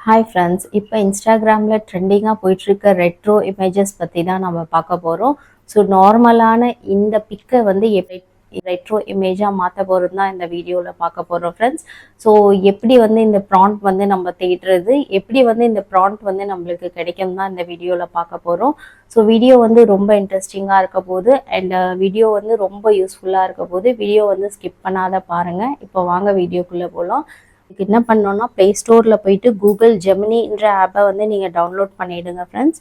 Hi friends, இப்போ இன்ஸ்டாகிராமில் ட்ரெண்டிங்காக போயிட்டுருக்க ரெட்ரோ இமேஜஸ் பற்றி தான் நம்ம பார்க்க போகிறோம். ஸோ நார்மலான இந்த பிக்கை வந்து எப்படி ரெட்ரோ இமேஜாக மாற்ற போகிறது தான் இந்த வீடியோவில் பார்க்க போகிறோம் ஃப்ரெண்ட்ஸ். ஸோ எப்படி வந்து இந்த ப்ராண்ட் வந்து நம்ம தேடுறது, எப்படி வந்து இந்த ப்ராண்ட் வந்து நம்மளுக்கு கிடைக்கும் தான் இந்த வீடியோவில் பார்க்க போகிறோம். ஸோ வீடியோ வந்து ரொம்ப இன்ட்ரெஸ்டிங்காக இருக்க போகுது அண்ட் வீடியோ வந்து ரொம்ப யூஸ்ஃபுல்லாக இருக்க போகுது. வீடியோ வந்து ஸ்கிப் பண்ணாத பாருங்கள். இப்போ வாங்க வீடியோக்குள்ளே போகலாம். இதுக்கு என்ன பண்ணோன்னா ப்ளே ஸ்டோரில் போயிட்டு கூகுள் ஜெமினின்ற ஆப்பை வந்து நீங்கள் டவுன்லோட் பண்ணிவிடுங்க ஃப்ரெண்ட்ஸ்.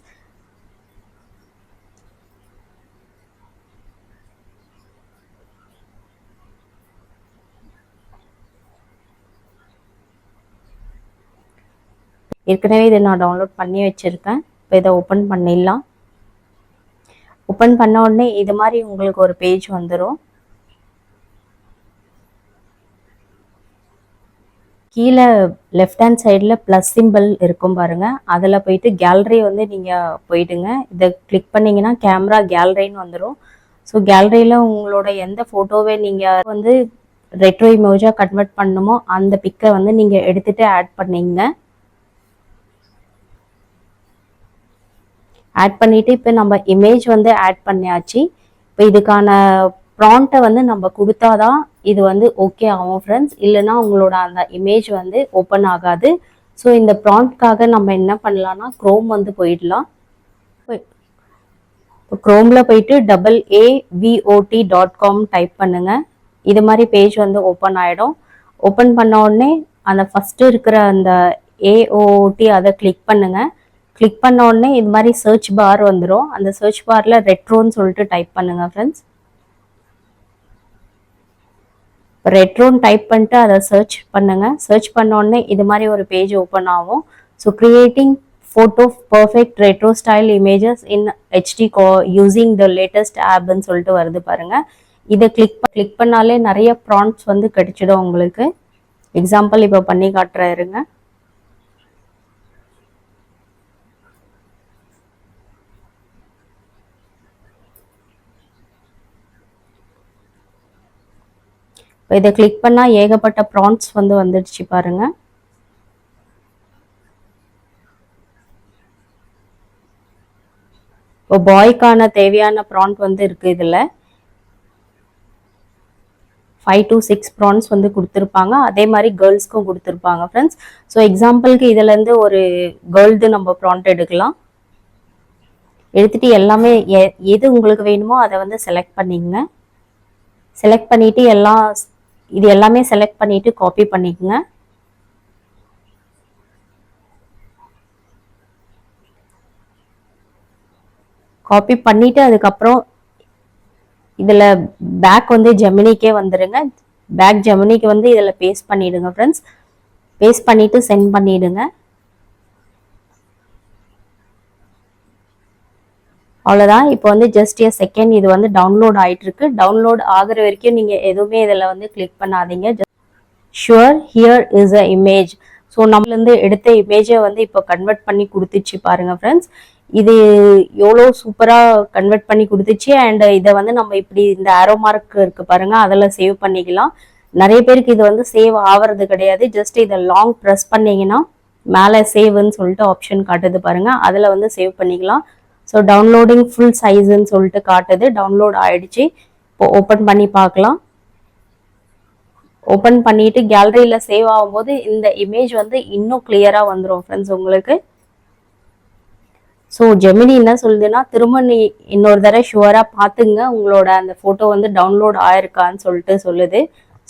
ஏற்கனவே இதை நான் டவுன்லோட் பண்ணி வச்சுருக்கேன். இப்போ இதை ஓப்பன் பண்ணிடலாம். ஓப்பன் பண்ண உடனே இது மாதிரி உங்களுக்கு ஒரு பேஜ் வந்துடும். கீழே லெஃப்ட் ஹேண்ட் சைடில் ப்ளஸ் சிம்பிள் இருக்கும் பாருங்கள், அதில் போயிட்டு கேலரி வந்து நீங்கள் போயிடுங்க. இதை கிளிக் பண்ணிங்கன்னா கேமரா கேலரின்னு வந்துடும். ஸோ கேலரியில் உங்களோட எந்த ஃபோட்டோவை நீங்கள் வந்து ரெட்ரோ இமேஜாக கன்வெர்ட் பண்ணணுமோ அந்த பிக்கை வந்து நீங்கள் எடுத்துகிட்டு ஆட் பண்ணிங்க. ஆட் பண்ணிவிட்டு இப்போ நம்ம இமேஜ் வந்து ஆட் பண்ணியாச்சு. இப்போ இதுக்கான ப்ராண்ட்டை வந்து நம்ம கொடுத்தாதான் இது வந்து ஓகே ஆகும் ஃப்ரெண்ட்ஸ். இல்லைனா உங்களோட அந்த இமேஜ் வந்து ஓப்பன் ஆகாது. ஸோ இந்த ப்ராண்ட்காக நம்ம என்ன பண்ணலாம்னா க்ரோம் வந்து போயிடலாம். இப்போ க்ரோமில் போயிட்டு AAVOT.com டைப் பண்ணுங்க. இது மாதிரி பேஜ் வந்து ஓப்பன் ஆகிடும். ஓப்பன் பண்ண உடனே அந்த ஃபஸ்ட்டு இருக்கிற அந்த AOOT அதை கிளிக் பண்ணுங்க. கிளிக் பண்ண உடனே இது மாதிரி சர்ச் பார் வந்துடும். அந்த சர்ச் பாரில் ரெட்ரோன்னு சொல்லிட்டு டைப் பண்ணுங்க ஃப்ரெண்ட்ஸ். ரெட்ரோன்னு டைப் பண்ணிட்டு அதை சர்ச் பண்ணுங்க. சர்ச் பண்ண உடனே இது மாதிரி ஒரு பேஜ் ஓப்பன் ஆகும். So creating photo perfect retro style images in HD using the latest ஆப்னு சொல்லிட்டு வருது பாருங்க. இதை கிளிக் பண்ணாலே நிறைய ப்ராண்ட்ஸ் வந்து கிடைச்சிடும் உங்களுக்கு. எக்ஸாம்பிள் இப்போ பண்ணி காட்டுறேன் இருங்க. இப்போ இதை கிளிக் பண்ணால் ஏகப்பட்ட ப்ராண்ட்ஸ் வந்து வந்துடுச்சு பாருங்க. இப்போ பாய்க்கான தேவையான ப்ராண்ட் வந்து இருக்குது. இதில் 5 to 6 ப்ராண்ட்ஸ் வந்து கொடுத்துருப்பாங்க. அதே மாதிரி கேர்ள்ஸ்க்கும் கொடுத்துருப்பாங்க ஃப்ரெண்ட்ஸ். ஸோ எக்ஸாம்பிளுக்கு இதுலேருந்து ஒரு கேர்ள்து நம்ம ப்ராண்ட் எடுக்கலாம். எடுத்துகிட்டு எல்லாமே எது உங்களுக்கு வேணுமோ அதை வந்து செலக்ட் பண்ணிக்கங்க. செலக்ட் பண்ணிவிட்டு இது எல்லாமே செலக்ட் பண்ணிவிட்டு காப்பி பண்ணிக்கங்க. காப்பி பண்ணிவிட்டு அதுக்கப்புறம் இதில் பேக் வந்து ஜெமினிக்கே வந்துடுங்க. பேக் ஜெமினிக்கு வந்து இதில் பேஸ்ட் பண்ணிவிடுங்க ஃப்ரெண்ட்ஸ். பேஸ்ட் பண்ணிவிட்டு சென்ட் பண்ணிவிடுங்க. அவ்வளோதான். இப்போ வந்து ஜஸ்ட் ஏ செகண்ட் இது வந்து டவுன்லோட் ஆகிட்டு இருக்கு. டவுன்லோட் ஆகிற வரைக்கும் நீங்கள் எதுவுமே இதில் வந்து கிளிக் பண்ணாதீங்க. Sure here is a image. So நம்மளேருந்து எடுத்த இமேஜை வந்து இப்போ கன்வெர்ட் பண்ணி கொடுத்துச்சு பாருங்க ஃப்ரெண்ட்ஸ். இது எவ்வளோ சூப்பராக கன்வெர்ட் பண்ணி கொடுத்துச்சு. அண்ட் இதை வந்து நம்ம இப்படி இந்த ஆரோ மார்க் இருக்கு பாருங்க, அதில் சேவ் பண்ணிக்கலாம். நிறைய பேருக்கு இது வந்து சேவ் ஆகிறது கிடையாது. ஜஸ்ட் இதை லாங் ப்ரெஸ் பண்ணிங்கன்னா மேலே சேவ்னு சொல்லிட்டு ஆப்ஷன் காட்டுது பாருங்க, அதில் வந்து சேவ் பண்ணிக்கலாம். ஸோ டவுன்லோடிங் ஃபுல் சைஸுன்னு சொல்லிட்டு காட்டுது. டவுன்லோட் ஆகிடுச்சு. இப்போ ஓப்பன் பண்ணி பார்க்கலாம். ஓப்பன் பண்ணிட்டு கேலரியில் சேவ் ஆகும்போது இந்த இமேஜ் வந்து இன்னும் கிளியராக வந்துடும் ஃப்ரெண்ட்ஸ் உங்களுக்கு. ஸோ ஜெமினி என்ன சொல்லுதுன்னா திரும்ப நீ இன்னொரு தடவை ஷுவராக பார்த்துங்க உங்களோட அந்த ஃபோட்டோ வந்து டவுன்லோட் ஆயிருக்கான்னு சொல்லிட்டு சொல்லுது.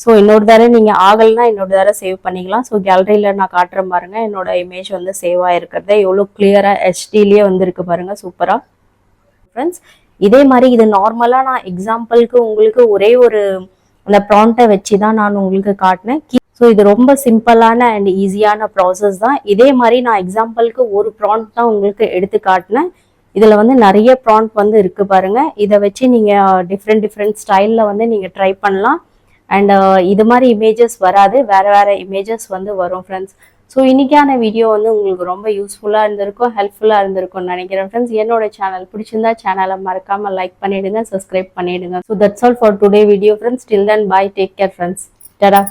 ஸோ இன்னொரு தடவை நீங்கள் ஆகலைன்னா இன்னொரு தடவை சேவ் பண்ணிக்கலாம். ஸோ கேலரியில் நான் காட்டுறேன் பாருங்க, என்னோட இமேஜ் வந்து சேவ் ஆகிருக்கிறத எவ்வளோ கிளியராக HDலேயே வந்துருக்கு பாருங்க, சூப்பராக ஃப்ரெண்ட்ஸ். இதே மாதிரி இது நார்மலாக நான் எக்ஸாம்பிளுக்கு உங்களுக்கு ஒரே ஒரு அந்த ப்ராண்ட்டை வச்சு தான் நான் உங்களுக்கு காட்டினேன். ஸோ இது ரொம்ப சிம்பிளான அண்ட் ஈஸியான ப்ராசஸ் தான். இதே மாதிரி நான் எக்ஸாம்பிளுக்கு ஒரு ப்ராண்ட் தான் உங்களுக்கு எடுத்து காட்டினேன். இதில் வந்து நிறைய ப்ராண்ட் வந்து இருக்குது பாருங்கள். இதை வச்சு நீங்கள் டிஃப்ரெண்ட் ஸ்டைலில் வந்து நீங்கள் ட்ரை பண்ணலாம். அண்ட் இது மாதிரி இமேஜஸ் வராது, வேறு இமேஜஸ் வந்து வரும் ஃப்ரெண்ட்ஸ். ஸோ இன்றைக்கான வீடியோ வந்து உங்களுக்கு ரொம்ப யூஸ்ஃபுல்லாக இருந்திருக்கும், ஹெல்ப்ஃபுல்லாக இருந்திருக்கும்னு நினைக்கிறேன் ஃப்ரெண்ட்ஸ். என்னோட சேனல் பிடிச்சிருந்தா சேனலை மறக்காமல் லைக் பண்ணிவிடுங்க, சப்ஸ்கிரைப் பண்ணிவிடுங்க. So that's all for today video friends. Till then bye, take care friends. டடா.